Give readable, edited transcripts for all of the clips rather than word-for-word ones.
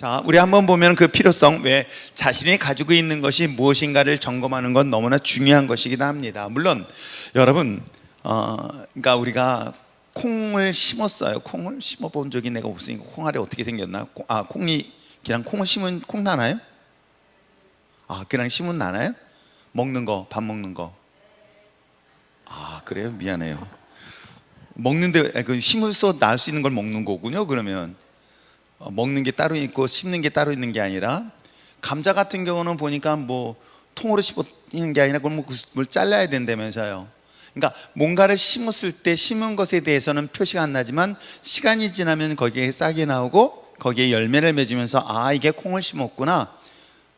자, 우리 한번 보면 그 필요성, 왜 자신이 가지고 있는 것이 무엇인가를 점검하는 건 너무나 중요한 것이기도 합니다. 물론 여러분, 그러니까 우리가 콩을 심었어요. 콩을 심어본 적이 내가 없으니까 콩알이 어떻게 생겼나? 콩이 그냥 콩을 심은 콩 나나요? 그냥 심은 나나요? 먹는 거, 밥 먹는 거. 그래요? 미안해요. 먹는데 그 심어서 낳을 수 있는 걸 먹는 거군요. 그러면 먹는 게 따로 있고 심는 게 따로 있는 게 아니라, 감자 같은 경우는 보니까 뭐 통으로 심는 게 아니라 그걸 뭘 잘라야 된다면서요. 그러니까 뭔가를 심었을 때 심은 것에 대해서는 표시가 안 나지만 시간이 지나면 거기에 싹이 나오고 거기에 열매를 맺으면서 이게 콩을 심었구나,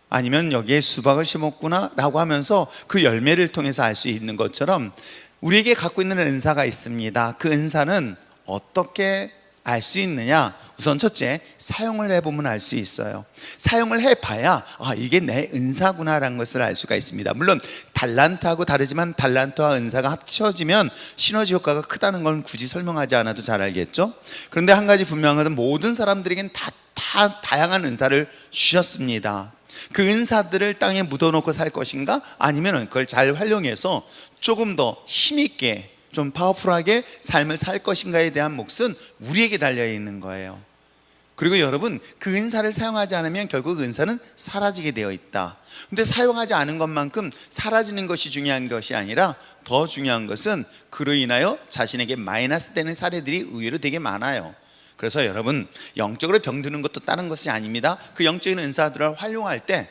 아니면 여기에 수박을 심었구나 라고 하면서 그 열매를 통해서 알 수 있는 것처럼 우리에게 갖고 있는 은사가 있습니다. 그 은사는 어떻게 알 수 있느냐? 우선 첫째, 사용을 해보면 알 수 있어요. 사용을 해봐야 이게 내 은사구나라는 것을 알 수가 있습니다. 물론 달란트하고 다르지만 달란트와 은사가 합쳐지면 시너지 효과가 크다는 건 굳이 설명하지 않아도 잘 알겠죠? 그런데 한 가지 분명한 것은 모든 사람들에겐 다 다양한 은사를 주셨습니다. 그 은사들을 땅에 묻어놓고 살 것인가? 아니면 그걸 잘 활용해서 조금 더 힘있게, 좀 파워풀하게 삶을 살 것인가에 대한 몫은 우리에게 달려있는 거예요. 그리고 여러분, 그 은사를 사용하지 않으면 결국 은사는 사라지게 되어 있다. 근데 사용하지 않은 것만큼 사라지는 것이 중요한 것이 아니라 더 중요한 것은 그로 인하여 자신에게 마이너스 되는 사례들이 의외로 되게 많아요. 그래서 여러분, 영적으로 병드는 것도 다른 것이 아닙니다. 그 영적인 은사들을 활용할 때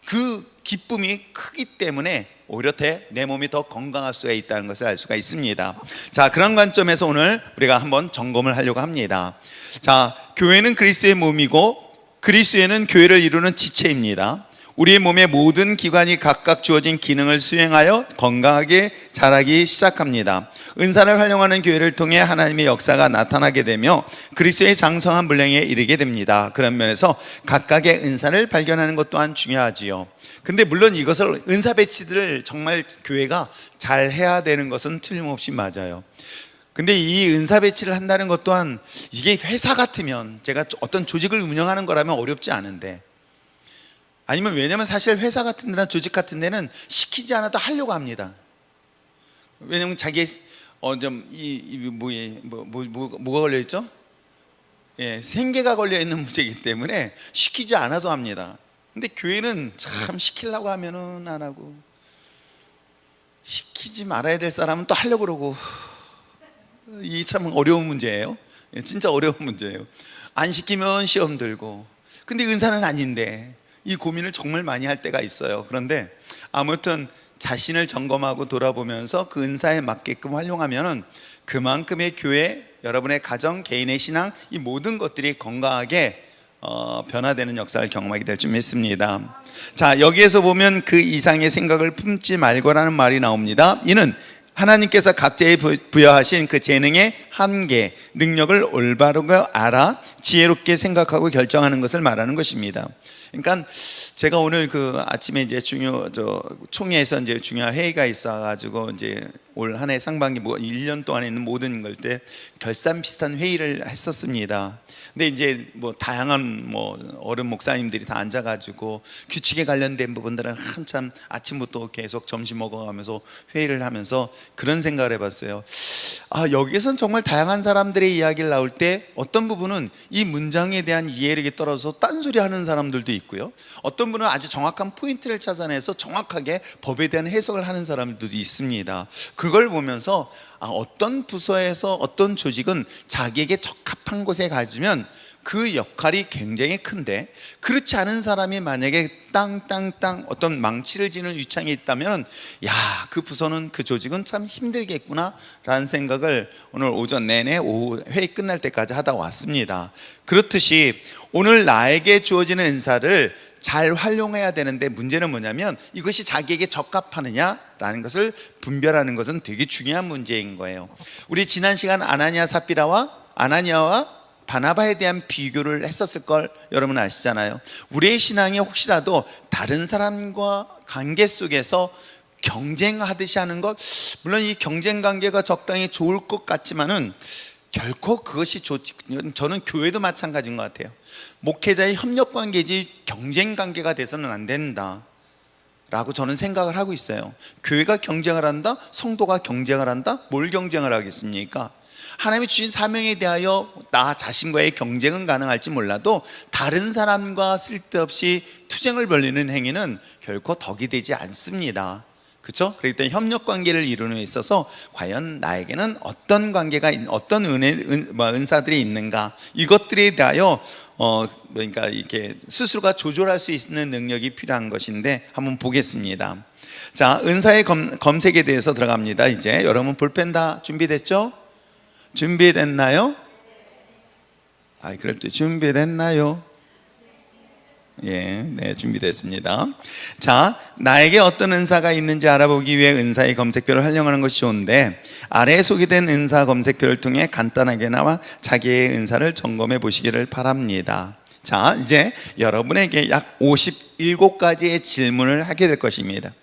그 기쁨이 크기 때문에 오히려 내 몸이 더 건강할 수가 있다는 것을 알 수가 있습니다. 자, 그런 관점에서 오늘 우리가 한번 점검을 하려고 합니다. 자, 교회는 그리스도의 몸이고 그리스도는 교회를 이루는 지체입니다. 우리의 몸의 모든 기관이 각각 주어진 기능을 수행하여 건강하게 자라기 시작합니다. 은사를 활용하는 교회를 통해 하나님의 역사가 나타나게 되며 그리스도의 장성한 분량에 이르게 됩니다. 그런 면에서 각각의 은사를 발견하는 것 또한 중요하지요. 근데 물론 이것을, 은사 배치들을 정말 교회가 잘 해야 되는 것은 틀림없이 맞아요. 근데 이 은사 배치를 한다는 것 또한, 이게 회사 같으면, 제가 어떤 조직을 운영하는 거라면 어렵지 않은데, 아니면, 왜냐면 사실 회사 같은 데나 조직 같은 데는 시키지 않아도 하려고 합니다. 왜냐면 자기의 뭐가 걸려있죠? 생계가 걸려있는 문제이기 때문에 시키지 않아도 합니다. 근데 교회는 참 시키려고 하면은 안 하고, 시키지 말아야 될 사람은 또 하려고 그러고, 이 참 어려운 문제예요. 진짜 어려운 문제예요. 안 시키면 시험 들고, 근데 은사는 아닌데 이 고민을 정말 많이 할 때가 있어요. 그런데 아무튼 자신을 점검하고 돌아보면서 그 은사에 맞게끔 활용하면은 그만큼의 교회, 여러분의 가정, 개인의 신앙, 이 모든 것들이 건강하게 변화되는 역사를 경험하게 될 줄 믿습니다. 자, 여기에서 보면 그 이상의 생각을 품지 말고라는 말이 나옵니다. 이는 하나님께서 각자에 부여하신 그 재능의 한계, 능력을 올바르게 알아 지혜롭게 생각하고 결정하는 것을 말하는 것입니다. 그러니까 제가 오늘 그 아침에 이제 총회에서 이제 중요한 회의가 있어가지고 이제 올 한 해 상반기 1년 동안에 있는 모든 걸 때 결산 비슷한 회의를 했었습니다. 근데 이제 다양한 어른 목사님들이 다 앉아가지고 규칙에 관련된 부분들은 한참 아침부터 계속 점심 먹어가면서 회의를 하면서 그런 생각을 해봤어요. 여기에서는 정말 다양한 사람들의 이야기를 나올 때 어떤 부분은 이 문장에 대한 이해력이 떨어져서 딴소리 하는 사람들도 있고요, 어떤 분은 아주 정확한 포인트를 찾아내서 정확하게 법에 대한 해석을 하는 사람들도 있습니다. 그걸 보면서 어떤 부서에서 어떤 조직은 자기에게 적합한 곳에 가주면 그 역할이 굉장히 큰데, 그렇지 않은 사람이 만약에 땅 어떤 망치를 지는 위치에 있다면, 그 부서는, 그 조직은 참 힘들겠구나 라는 생각을 오늘 오전 내내 오후 회의 끝날 때까지 하다 왔습니다. 그렇듯이 오늘 나에게 주어지는 은사를 잘 활용해야 되는데, 문제는 뭐냐면 이것이 자기에게 적합하느냐라는 것을 분별하는 것은 되게 중요한 문제인 거예요. 우리 지난 시간 아나니아와 바나바에 대한 비교를 했었을 걸 여러분 아시잖아요. 우리의 신앙이 혹시라도 다른 사람과 관계 속에서 경쟁하듯이 하는 것, 물론 이 경쟁 관계가 적당히 좋을 것 같지만은 결코 그것이 저는 교회도 마찬가지인 것 같아요. 목회자의 협력 관계지 경쟁 관계가 돼서는 안 된다 라고 저는 생각을 하고 있어요. 교회가 경쟁을 한다? 성도가 경쟁을 한다? 뭘 경쟁을 하겠습니까? 하나님이 주신 사명에 대하여 나 자신과의 경쟁은 가능할지 몰라도 다른 사람과 쓸데없이 투쟁을 벌이는 행위는 결코 덕이 되지 않습니다. 그렇죠? 그렇기 때문에 협력 관계를 이루는 데 있어서 과연 나에게는 어떤 관계가 어떤 은사들이 있는가, 이것들에 대하여 그러니까 이렇게 스스로가 조절할 수 있는 능력이 필요한 것인데 한번 보겠습니다. 자, 은사의 검색에 대해서 들어갑니다. 이제 여러분 볼펜 다 준비됐죠? 준비됐나요? 그럴 때 준비됐나요? 예, 네, 준비됐습니다. 자, 나에게 어떤 은사가 있는지 알아보기 위해 은사의 검색표를 활용하는 것이 좋은데, 아래에 소개된 은사 검색표를 통해 간단하게나마 자기의 은사를 점검해 보시기를 바랍니다. 자, 이제 여러분에게 약 57가지의 질문을 하게 될 것입니다.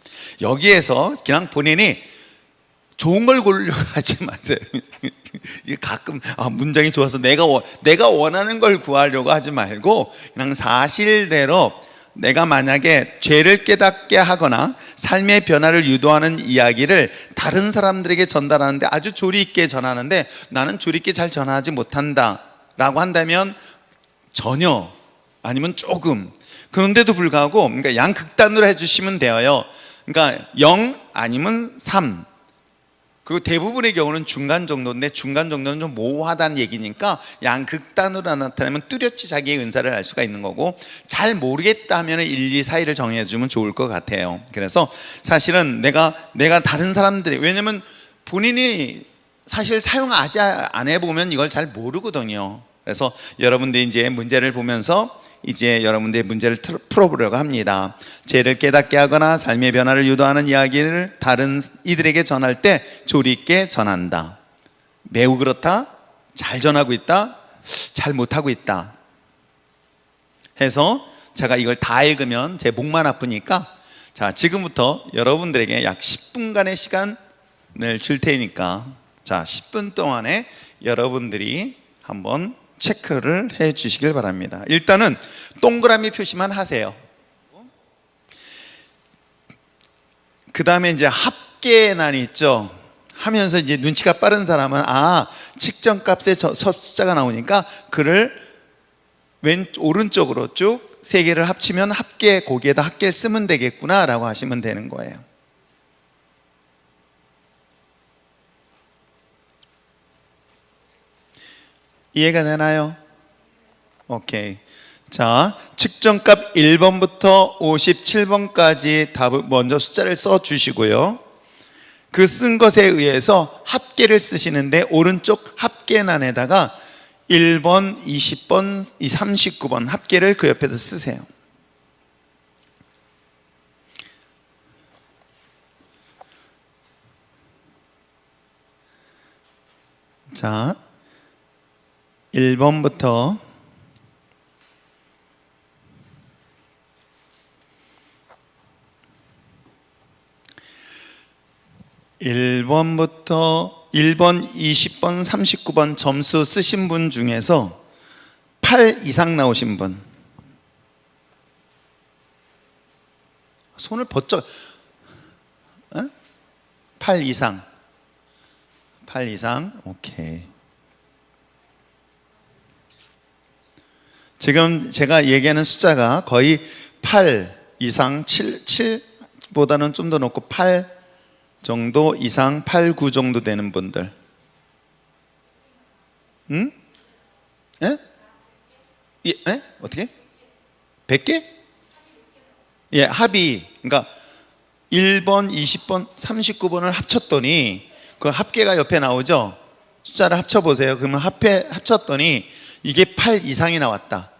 여기에서 그냥 본인이 좋은 걸 고르려고 하지 마세요. 이게 가끔 문장이 좋아서 내가 원하는 걸 구하려고 하지 말고 그냥 사실대로 내가 만약에 죄를 깨닫게 하거나 삶의 변화를 유도하는 이야기를 다른 사람들에게 전달하는데 아주 조리 있게 전하는데 나는 조리 있게 잘 전하지 못한다 라고 한다면 전혀, 아니면 조금, 그런데도 불구하고 그러니까 양극단으로 해주시면 돼요. 그러니까 0 아니면 3, 그리고 대부분의 경우는 중간 정도인데 중간 정도는 좀 모호하다는 얘기니까 양극단으로 나타내면 뚜렷이 자기의 은사를 알 수가 있는 거고, 잘 모르겠다 하면 1, 2 사이를 정해주면 좋을 것 같아요. 그래서 사실은 내가 다른 사람들이, 왜냐면 본인이 사실 사용하지 안 해보면 이걸 잘 모르거든요. 그래서 여러분들이 이제 문제를 보면서 이제 여러분들의 문제를 풀어보려고 합니다. 죄를 깨닫게 하거나 삶의 변화를 유도하는 이야기를 다른 이들에게 전할 때 조리 있게 전한다. 매우 그렇다. 잘 전하고 있다. 잘 못하고 있다. 해서 제가 이걸 다 읽으면 제 목만 아프니까, 자, 지금부터 여러분들에게 약 10분간의 시간을 줄 테니까, 자, 10분 동안에 여러분들이 한번 체크를 해 주시길 바랍니다. 일단은 동그라미 표시만 하세요. 그 다음에 이제 합계난이 있죠. 하면서 이제 눈치가 빠른 사람은 측정값에 숫자가 나오니까 그를 오른쪽으로 쭉 3개를 합치면 합계, 거기에다 합계를 쓰면 되겠구나 라고 하시면 되는 거예요. 이해가 되나요? 오케이. 자, 측정값 1번부터 57번까지 답을 먼저 숫자를 써 주시고요. 그 쓴 것에 의해서 합계를 쓰시는데 오른쪽 합계란에다가 1번, 20번, 39번 합계를 그 옆에다 쓰세요. 자, 1번부터 1번, 20번, 39번 점수 쓰신 분 중에서 8 이상 나오신 분, 손을 번쩍, 8 이상, 8 이상, 오케이. 지금 제가 얘기하는 숫자가 거의 8 이상, 7보다는 좀 더 높고 8 정도 이상, 8, 9 정도 되는 분들. 응? 예? 예? 어떻게? 100개? 예, 합이. 그러니까 1번, 20번, 39번을 합쳤더니 그 합계가 옆에 나오죠? 숫자를 합쳐보세요. 그러면 합쳤더니 이게 8 이상이 나왔다.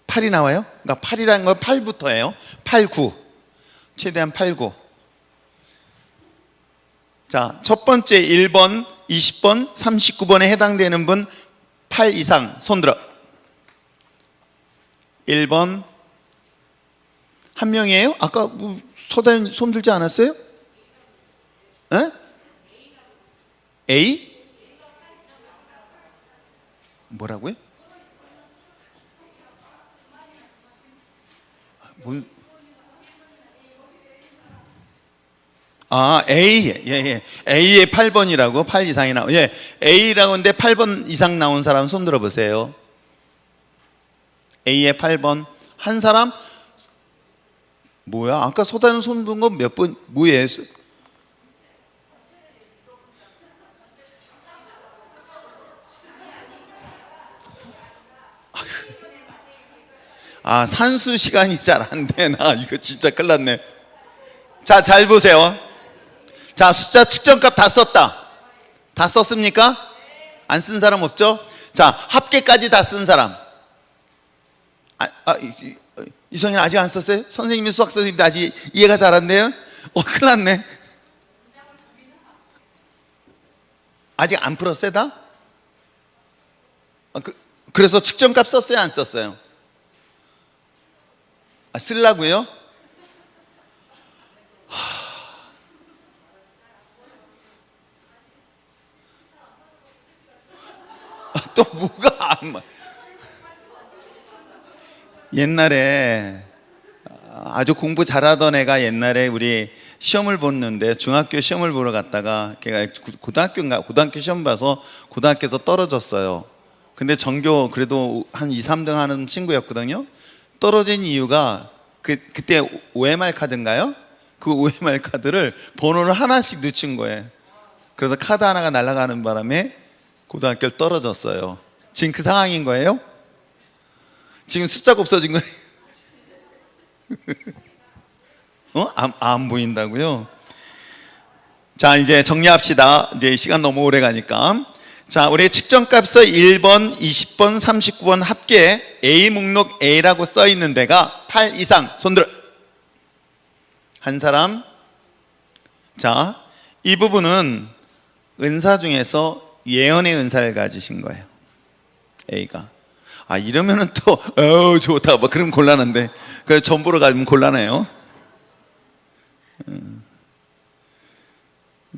8이 나와요? 그러니까 8이라는 건 8부터예요. 8, 9. 최대한 8, 9. 자, 첫 번째 1번, 20번, 39번에 해당되는 분 8 이상 손 들어. 1번 한 명이에요? 아까 서다현 손 들지 않았어요? 에? A? 뭐라고요? A. 예. A의 8번이라고 8 이상이 나오. 예. A라고 하는데 8번 이상 나온 사람 손 들어 보세요. A의 8번. 한 사람? 뭐야? 아까 소다는 손 든 거 몇 번? 뭐예요? 산수 시간이 잘 안 되나? 이거 진짜 큰일 났네. 자, 잘 보세요. 자, 숫자 측정값 다 썼다. 다 썼습니까? 안 쓴 사람 없죠? 자, 합계까지 다 쓴 사람. 이성인 아직 안 썼어요? 선생님이 수학 선생님도 아직 이해가 잘 안 돼요? 큰일 났네. 아직 안 풀었어요, 다? 그래서 측정값 썼어요, 안 썼어요? 쓰려고요? 또 뭐가 안 맞... 옛날에 아주 공부 잘하던 애가 옛날에 우리 시험을 봤는데 중학교 시험을 보러 갔다가 걔가 고등학교 시험 봐서 고등학교에서 떨어졌어요. 근데 전교 그래도 한 2, 3등 하는 친구였거든요. 떨어진 이유가 그때 OMR 카드인가요? 그 OMR 카드를 번호를 하나씩 늦춘 거예요. 그래서 카드 하나가 날아가는 바람에 고등학교를 떨어졌어요. 지금 그 상황인 거예요? 지금 숫자가 없어진 거예요? 안 보인다고요? 자, 이제 정리합시다. 이제 시간 너무 오래 가니까. 자, 우리 측정값에서 1번, 20번, 39번 합계 A 목록 A라고 써 있는 데가 8 이상 손들어. 한 사람. 자, 이 부분은 은사 중에서 예언의 은사를 가지신 거예요. A가. 이러면은 또 좋다 뭐 그럼 곤란한데 그 전보러 가면 곤란해요.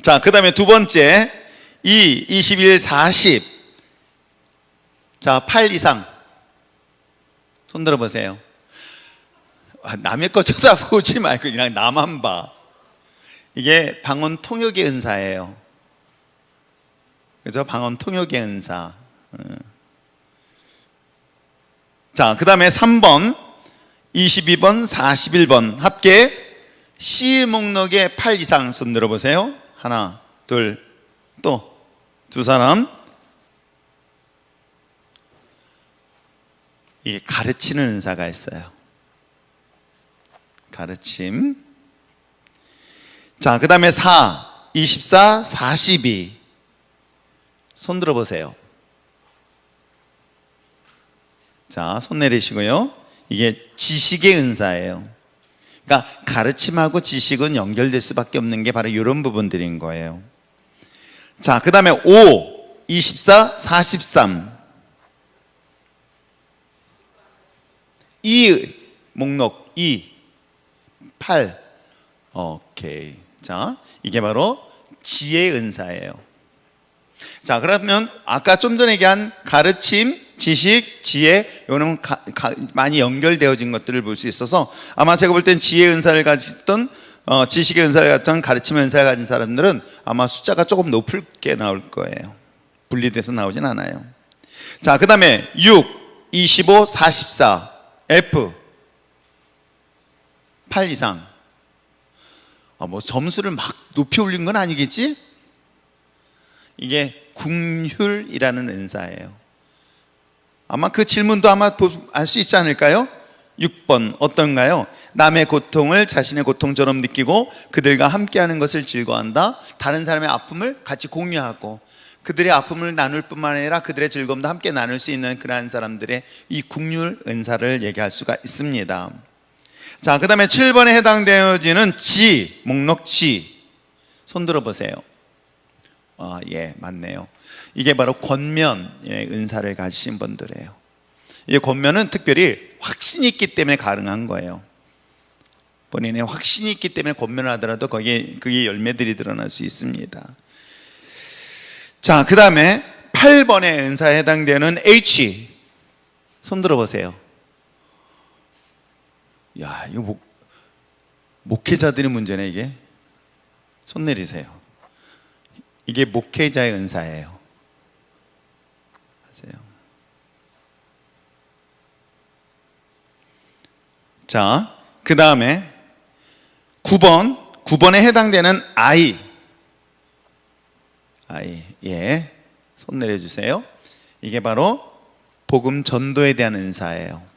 자, 그 다음에 두 번째 2, 21, 40. 자, 8 이상 손 들어 보세요. 남의 거 쳐다보지 말고 그냥 나만 봐. 이게 방언 통역의 은사예요. 그래서 방언 통역의 은사. 자, 그 다음에 3번, 22번, 41번 합계 C 목록의 8 이상 손 들어 보세요. 하나, 둘, 또 두 사람. 이게 가르치는 은사가 있어요. 가르침. 자, 그 다음에 4, 24, 42 손 들어 보세요. 자, 손 내리시고요. 이게 지식의 은사예요. 그러니까 가르침하고 지식은 연결될 수밖에 없는 게 바로 이런 부분들인 거예요. 자, 그 다음에 5, 24, 43 이 목록 2, 8 오케이. 자, 이게 바로 지혜의 은사예요. 자, 그러면 아까 좀 전에 얘기한 가르침, 지식, 지혜 이거는 많이 연결되어진 것들을 볼 수 있어서 아마 제가 볼 땐 지혜의 은사를 가졌던 지식의 은사를 가졌던 가르침의 은사를 가진 사람들은 아마 숫자가 조금 높게 나올 거예요. 분리돼서 나오진 않아요. 자, 그 다음에 6, 25, 44 F 8 이상. 뭐 점수를 막 높이 올린 건 아니겠지? 이게 궁휼이라는 은사예요. 아마 그 질문도 아마 알 수 있지 않을까요? 6번 어떤가요? 남의 고통을 자신의 고통처럼 느끼고 그들과 함께하는 것을 즐거워한다. 다른 사람의 아픔을 같이 공유하고 그들의 아픔을 나눌 뿐만 아니라 그들의 즐거움도 함께 나눌 수 있는 그러한 사람들의 이 궁휼 은사를 얘기할 수가 있습니다. 자, 그 다음에 7번에 해당되어지는 지, 목록 지 손 들어보세요. 예, 맞네요. 이게 바로 권면의 은사를 가지신 분들이에요. 이 권면은 특별히 확신이 있기 때문에 가능한 거예요. 본인의 확신이 있기 때문에 권면을 하더라도 거기에 그게 열매들이 드러날 수 있습니다. 자, 그 다음에 8번의 은사에 해당되는 H 손 들어보세요. 야, 이거 목회자들의 문제네 이게. 손 내리세요. 이게 목회자의 은사예요. 아세요? 자, 그 다음에 9번에 해당되는 I. 예, 손 내려주세요. 이게 바로 복음 전도에 대한 은사예요.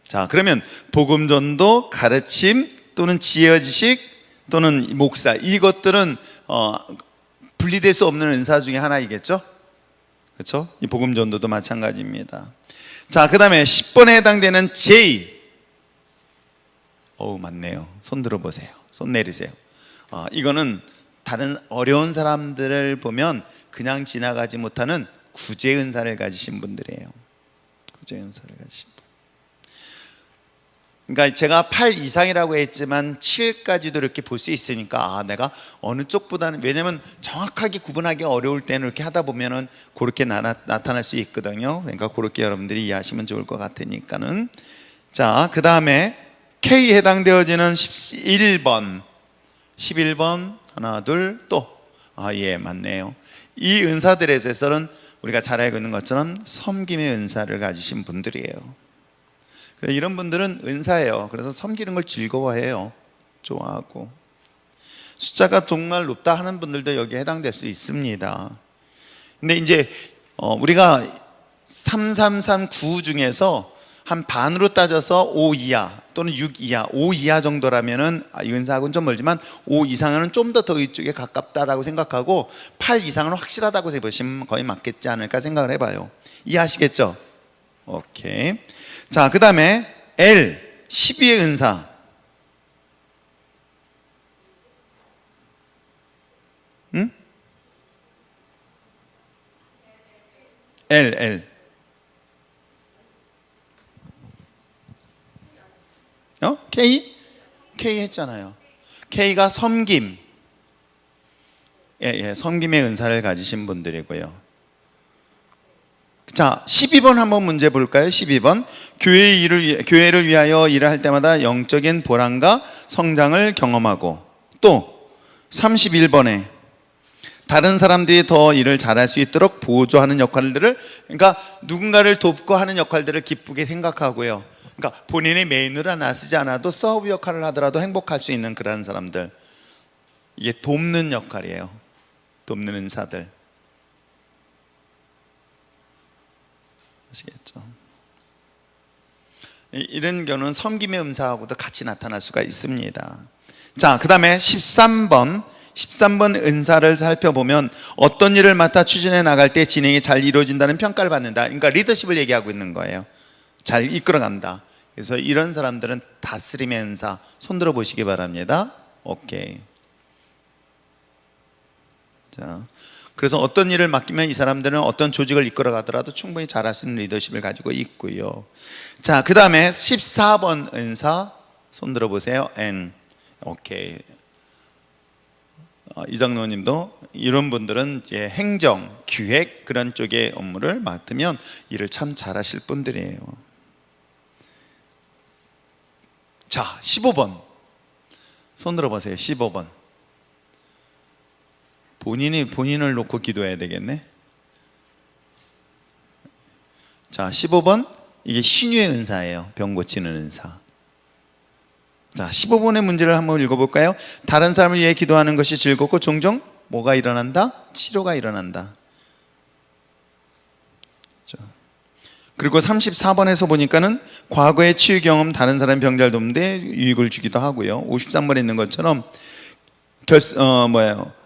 자, 그러면 복음 전도, 가르침 또는 지혜 지식 또는 목사, 이것들은 분리될 수 없는 은사 중에 하나이겠죠? 그렇죠? 이 복음 전도도 마찬가지입니다. 자, 그 다음에 10번에 해당되는 J. 맞네요. 손 들어보세요. 손 내리세요. 이거는 다른 어려운 사람들을 보면 그냥 지나가지 못하는 구제 은사를 가지신 분들이에요. 구제 은사를 가지신 분. 그러니까 제가 8 이상이라고 했지만 7까지도 이렇게 볼 수 있으니까 내가 어느 쪽보다는, 왜냐면 정확하게 구분하기 어려울 때는 이렇게 하다 보면은 그렇게 나타날 수 있거든요. 그러니까 그렇게 여러분들이 이해하시면 좋을 것 같으니까는. 자, 그 다음에 K 해당되어지는 11번 하나 둘 또 예, 맞네요. 이 은사들에 대해서는 우리가 잘 알고 있는 것처럼 섬김의 은사를 가지신 분들이에요. 이런 분들은 은사예요. 그래서 섬기는 걸 즐거워해요. 좋아하고. 숫자가 정말 높다 하는 분들도 여기에 해당될 수 있습니다. 근데 이제 우리가 3339 중에서 한 반으로 따져서 5 이하 또는 6 이하, 5 이하 정도라면은 이 은사하고는 좀 멀지만 5 이상은 좀 더 이쪽에 가깝다라고 생각하고 8 이상은 확실하다고 해보시면 거의 맞겠지 않을까 생각을 해봐요. 이해하시겠죠? 오케이. 자, 그 다음에 L, 12의 은사. 응? L. K? K 했잖아요. K가 섬김. 예, 섬김의 은사를 가지신 분들이고요. 자, 12번 한번 문제 볼까요? 12번. 교회를 위하여 일을 할 때마다 영적인 보람과 성장을 경험하고, 또 31번에 다른 사람들이 더 일을 잘할 수 있도록 보조하는 역할들을, 그러니까 누군가를 돕고 하는 역할들을 기쁘게 생각하고요. 그러니까 본인이 메인으로 나서지 않아도 서브 역할을 하더라도 행복할 수 있는 그런 사람들. 이게 돕는 역할이에요. 돕는 은사들. 아시겠죠? 이런 경우는 섬김의 은사하고도 같이 나타날 수가 있습니다. 자, 그 다음에 13번 은사를 살펴보면 어떤 일을 맡아 추진해 나갈 때 진행이 잘 이루어진다는 평가를 받는다. 그러니까 리더십을 얘기하고 있는 거예요. 잘 이끌어간다. 그래서 이런 사람들은 다스림의 은사, 손 들어 보시기 바랍니다. 오케이. 자, 그래서 어떤 일을 맡기면 이 사람들은 어떤 조직을 이끌어 가더라도 충분히 잘할 수 있는 리더십을 가지고 있고요. 자, 그 다음에 14번 은사, 손 들어 보세요. N. 오케이. 이장로 님도 이런 분들은 이제 행정, 기획 그런 쪽의 업무를 맡으면 일을 참 잘하실 분들이에요. 자, 15번 손 들어보세요. 15번. 본인을 놓고 기도해야 되겠네. 자, 15번 이게 신유의 은사예요. 병 고치는 은사. 자, 15번의 문제를 한번 읽어볼까요? 다른 사람을 위해 기도하는 것이 즐겁고 종종 뭐가 일어난다? 치료가 일어난다. 그리고 34번에서 보니까는 과거의 치유 경험, 다른 사람 병자를 돕는데 유익을 주기도 하고요. 53번에 있는 것처럼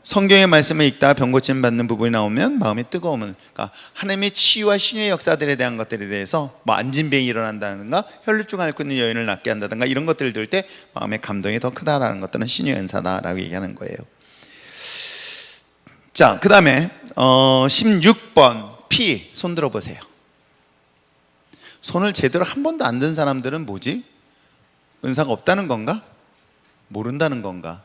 성경의 말씀을 읽다 병 고침 받는 부분이 나오면 마음이 뜨거우면, 그러니까 하나님의 치유와 신유의 역사들에 대한 것들에 대해서 안진병이 일어난다든가 혈루증 앓고 있는 여인을 낫게 한다든가 이런 것들을 들을 때 마음의 감동이 더 크다라는 것들은 신유의 은사다라고 얘기하는 거예요. 자, 그 다음에 16번 P 손 들어보세요. 손을 제대로 한 번도 안 든 사람들은 뭐지? 은사가 없다는 건가? 모른다는 건가?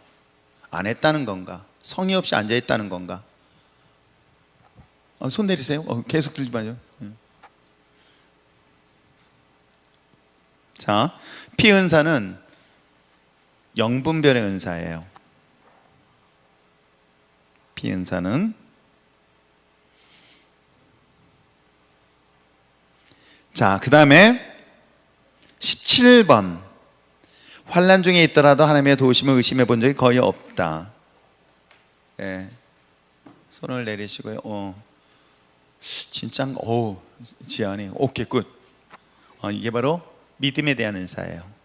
안 했다는 건가? 성의 없이 앉아있다는 건가? 손 내리세요. 계속 들지 마요. 자, 피은사는 영분별의 은사예요. 피은사는. 자, 그 다음에 17번. 환난 중에 있더라도 하나님의 도우심을 의심해 본 적이 거의 없다. 예. 손을 내리시고요. 진짜, 지안이, 오케이, 굿. 이게 바로 믿음에 대한 은사예요.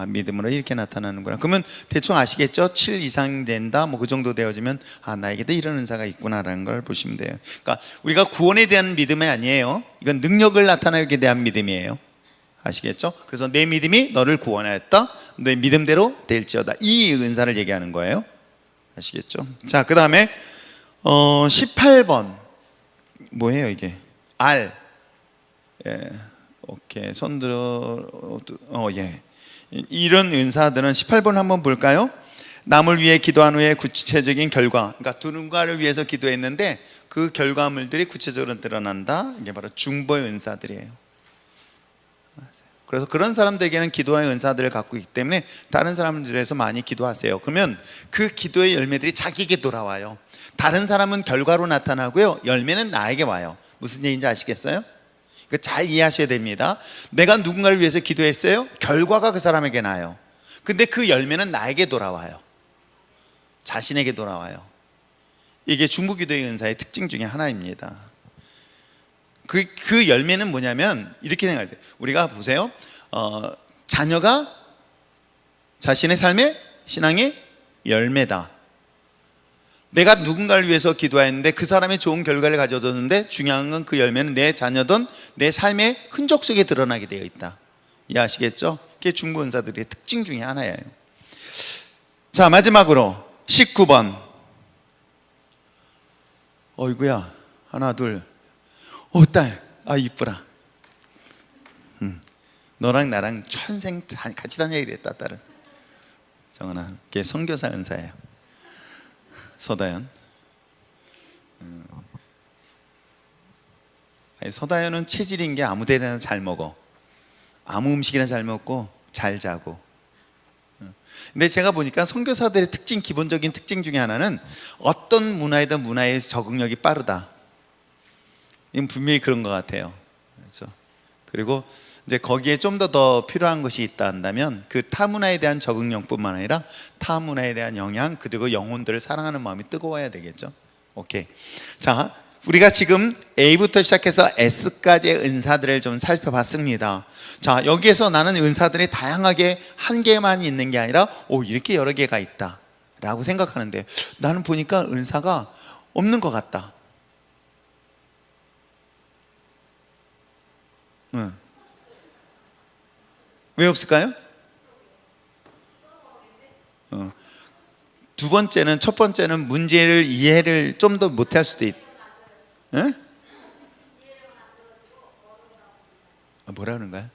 믿음으로 이렇게 나타나는구나. 그러면 대충 아시겠죠? 7 이상 된다, 뭐 그 정도 되어지면 나에게도 이런 은사가 있구나라는 걸 보시면 돼요. 그러니까 우리가 구원에 대한 믿음이 아니에요. 이건 능력을 나타내기 대한 믿음이에요. 아시겠죠? 그래서 내 믿음이 너를 구원하였다, 내 믿음대로 될지어다, 이 은사를 얘기하는 거예요. 아시겠죠? 자, 그 다음에 18번 뭐예요 이게? 알. 예. 오케이, 손 들어. 예. 이런 은사들은 18번 한번 볼까요? 남을 위해 기도한 후에 구체적인 결과, 그러니까 누군가를 위해서 기도했는데 그 결과물들이 구체적으로 드러난다. 이게 바로 중보의 은사들이에요. 그래서 그런 사람들에게는 기도의 은사들을 갖고 있기 때문에 다른 사람들에서 많이 기도하세요. 그러면 그 기도의 열매들이 자기에게 돌아와요. 다른 사람은 결과로 나타나고요, 열매는 나에게 와요. 무슨 얘기인지 아시겠어요? 잘 이해하셔야 됩니다. 내가 누군가를 위해서 기도했어요. 결과가 그 사람에게 나요. 근데 그 열매는 나에게 돌아와요. 자신에게 돌아와요. 이게 중보기도의 은사의 특징 중에 하나입니다. 그 열매는 뭐냐면 이렇게 생각할 때, 우리가 보세요. 자녀가 자신의 삶의 신앙의 열매다. 내가 누군가를 위해서 기도했는데 그 사람이 좋은 결과를 가져뒀는데 중요한 건 그 열매는 내 자녀든 내 삶의 흔적 속에 드러나게 되어 있다. 이해하시겠죠? 그게 중보 은사들의 특징 중에 하나예요. 자, 마지막으로 19번. 어이구야, 하나 둘. 딸, 이쁘라. 너랑 나랑 천생 같이 다녀야 됐다, 딸은. 정은아, 그게 선교사 은사예요. 서다연. 서다연은 체질인 게 아무 데나 잘 먹어. 아무 음식이나 잘 먹고 잘 자고. 근데 제가 보니까 선교사들의 특징, 기본적인 특징 중에 하나는 어떤 문화에든 문화의 적응력이 빠르다. 이건 분명히 그런 것 같아요. 그렇죠? 그리고 이제 거기에 좀 더 필요한 것이 있다 한다면 그 타 문화에 대한 적응력뿐만 아니라 타 문화에 대한 영향, 그리고 영혼들을 사랑하는 마음이 뜨거워야 되겠죠. 오케이. 자, 우리가 지금 A부터 시작해서 S까지의 은사들을 좀 살펴봤습니다. 자, 여기에서 나는 은사들이 다양하게 한 개만 있는 게 아니라 이렇게 여러 개가 있다 라고 생각하는데, 나는 보니까 은사가 없는 것 같다. 왜 없을까요? 두 번째는, 첫 번째는 문제를 이해를 좀 더 못할 수도 있다. 뭐라는 거야?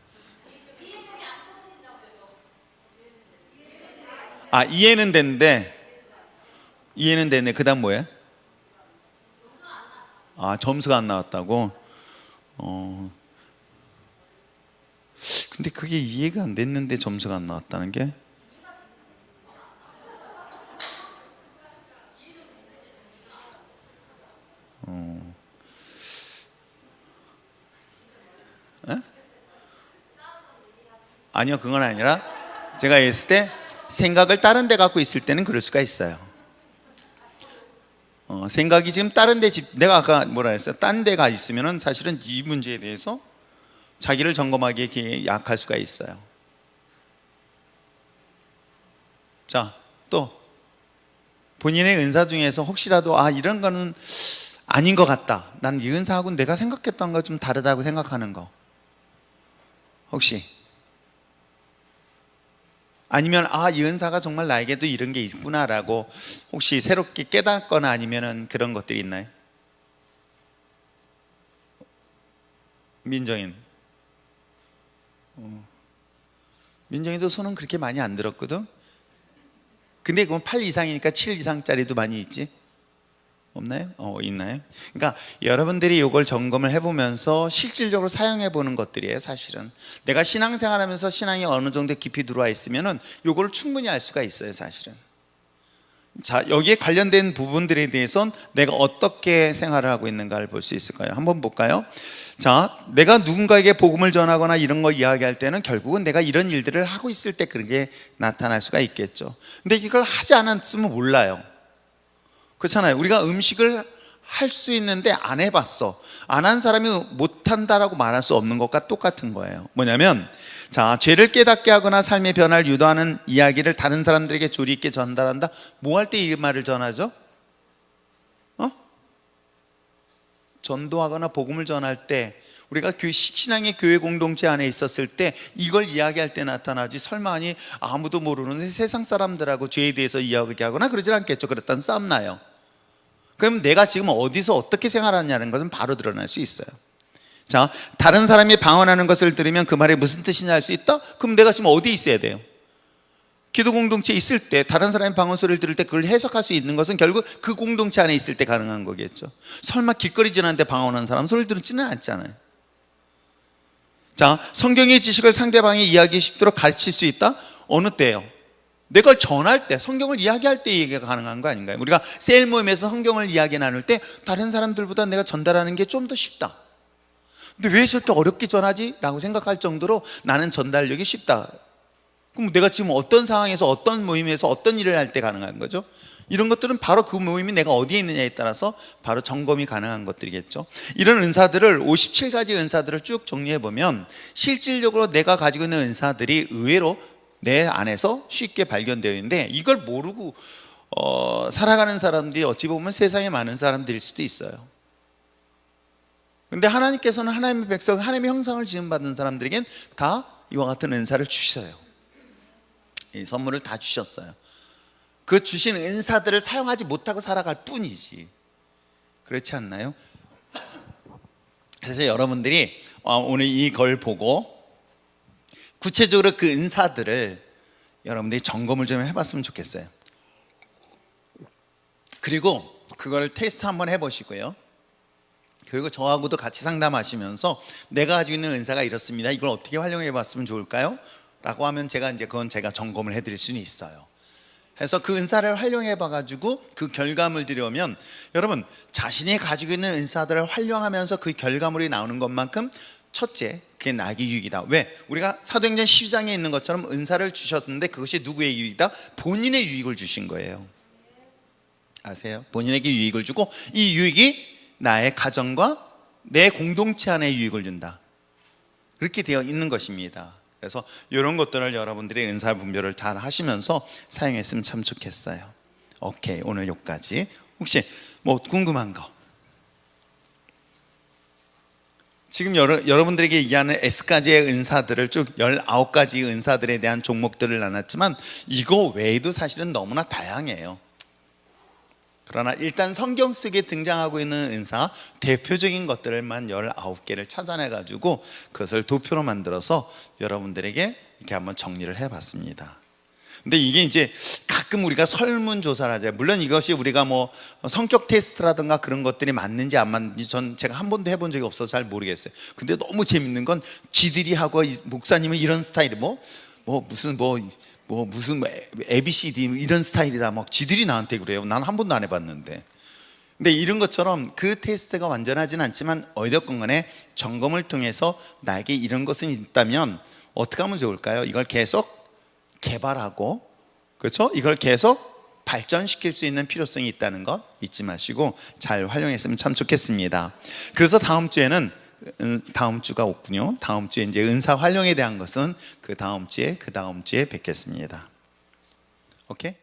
이해는 됐는데 그 다음 뭐야? 점수가 안 나왔다고? 근데 그게 이해가 안 됐는데 점수가 안 나왔다는 게? 아니요, 그건 아니라 제가 했을 때 생각을 다른 데 갖고 있을 때는 그럴 수가 있어요. 생각이 지금 다른 데 내가 아까 뭐라 했어요? 딴 데가 있으면은 사실은 이 문제에 대해서 자기를 점검하기에 약할 수가 있어요. 자, 또 본인의 은사 중에서 혹시라도 이런 거는 아닌 것 같다, 난 이 은사하고는 내가 생각했던 거 좀 다르다고 생각하는 거 혹시, 아니면 이 은사가 정말 나에게도 이런 게 있구나라고 혹시 새롭게 깨닫거나 아니면은 그런 것들이 있나요? 민정인. 민정이도 손은 그렇게 많이 안 들었거든. 근데 그건 8 이상이니까 7 이상짜리도 많이 있지. 없나요? 있나요? 그러니까 여러분들이 이걸 점검을 해보면서 실질적으로 사용해 보는 것들이에요. 사실은 내가 신앙생활하면서 신앙이 어느 정도 깊이 들어와 있으면은 이걸 충분히 알 수가 있어요. 사실은. 자, 여기에 관련된 부분들에 대해서는 내가 어떻게 생활을 하고 있는가를 볼 수 있을까요? 한번 볼까요? 자, 내가 누군가에게 복음을 전하거나 이런 거 이야기할 때는 결국은 내가 이런 일들을 하고 있을 때 그런 게 나타날 수가 있겠죠. 근데 이걸 하지 않았으면 몰라요. 그렇잖아요. 우리가 음식을 할 수 있는데 안 해봤어. 안 한 사람이 못한다라고 말할 수 없는 것과 똑같은 거예요. 뭐냐면, 자, 죄를 깨닫게 하거나 삶의 변화를 유도하는 이야기를 다른 사람들에게 조리 있게 전달한다. 뭐 할 때 이 말을 전하죠? 전도하거나 복음을 전할 때, 우리가 신앙의 교회 공동체 안에 있었을 때 이걸 이야기할 때 나타나지, 설마 아니 아무도 모르는 세상 사람들하고 죄에 대해서 이야기하거나 그러질 않겠죠. 그랬다는 싸움 나요. 그럼 내가 지금 어디서 어떻게 생활하냐는 것은 바로 드러날 수 있어요. 자, 다른 사람이 방언하는 것을 들으면 그 말이 무슨 뜻이냐 알 수 있다? 그럼 내가 지금 어디에 있어야 돼요? 기도 공동체에 있을 때 다른 사람의 방언 소리를 들을 때 그걸 해석할 수 있는 것은 결국 그 공동체 안에 있을 때 가능한 거겠죠. 설마 길거리 지나는데 방언하는 사람 소리를 들지는 않잖아요. 자, 성경의 지식을 상대방이 이야기하기 쉽도록 가르칠 수 있다? 어느 때예요? 내가 전할 때, 성경을 이야기할 때 얘기가 가능한 거 아닌가요? 우리가 셀 모임에서 성경을 이야기 나눌 때 다른 사람들보다 내가 전달하는 게 좀 더 쉽다. 근데 왜 저렇게 어렵게 전하지? 라고 생각할 정도로 나는 전달력이 쉽다. 그럼 내가 지금 어떤 상황에서 어떤 모임에서 어떤 일을 할 때 가능한 거죠? 이런 것들은 바로 그 모임이 내가 어디에 있느냐에 따라서 바로 점검이 가능한 것들이겠죠. 이런 은사들을 57가지 은사들을 쭉 정리해 보면 실질적으로 내가 가지고 있는 은사들이 의외로 내 안에서 쉽게 발견되어 있는데, 이걸 모르고 살아가는 사람들이 어찌 보면 세상에 많은 사람들일 수도 있어요. 근데 하나님께서는 하나님의 백성, 하나님의 형상을 지음받은 사람들에겐 다 이와 같은 은사를 주셔요. 이 선물을 다 주셨어요. 그 주신 은사들을 사용하지 못하고 살아갈 뿐이지. 그렇지 않나요? 그래서 여러분들이 오늘 이걸 보고 구체적으로 그 은사들을 여러분들이 점검을 좀 해봤으면 좋겠어요. 그리고 그걸 테스트 한번 해보시고요. 그리고 저하고도 같이 상담하시면서 내가 가지고 있는 은사가 이렇습니다. 이걸 어떻게 활용해 봤으면 좋을까요? 라고 하면 제가 점검을 해드릴 수는 있어요. 그래서 그 은사를 활용해 봐가지고 그 결과물들이 오면, 여러분 자신이 가지고 있는 은사들을 활용하면서 그 결과물이 나오는 것만큼 첫째, 그게 나에게 유익이다. 왜? 우리가 사도행전 12장에 있는 것처럼 은사를 주셨는데 그것이 누구의 유익이다? 본인의 유익을 주신 거예요. 아세요? 본인에게 유익을 주고 이 유익이 나의 가정과 내 공동체 안에 유익을 준다. 그렇게 되어 있는 것입니다. 그래서 이런 것들을 여러분들이 은사 분별을 잘 하시면서 사용했으면 참 좋겠어요. 오케이, 오늘 여기까지. 혹시 뭐 궁금한 거? 지금 여러분들에게 얘기하는 S가지의 은사들을 쭉 19가지 은사들에 대한 종목들을 나눴지만 이거 외에도 사실은 너무나 다양해요. 그러나 일단 성경 속에 등장하고 있는 은사 대표적인 것들만 19개를 찾아내가지고 그것을 도표로 만들어서 여러분들에게 이렇게 한번 정리를 해봤습니다. 근데 이게 이제 가끔 우리가 설문조사를 하죠. 물론 이것이 우리가 뭐 성격 테스트라든가 그런 것들이 맞는지 안 맞는지 제가 한 번도 해본 적이 없어서 잘 모르겠어요. 근데 너무 재밌는 건 지들이 하고 목사님은 이런 스타일이 무슨 ABCD 이런 스타일이다 막 지들이 나한테 그래요. 난 한 번도 안 해봤는데. 근데 이런 것처럼 그 테스트가 완전하진 않지만 어찌됐건 간에 점검을 통해서 나에게 이런 것은 있다면 어떻게 하면 좋을까요? 이걸 계속 개발하고, 그렇죠? 이걸 계속 발전시킬 수 있는 필요성이 있다는 것 잊지 마시고 잘 활용했으면 참 좋겠습니다. 그래서 다음 주에는 다음 주가 없군요. 다음 주에 이제 은사 활용에 대한 것은 그 다음 주에 뵙겠습니다. 오케이?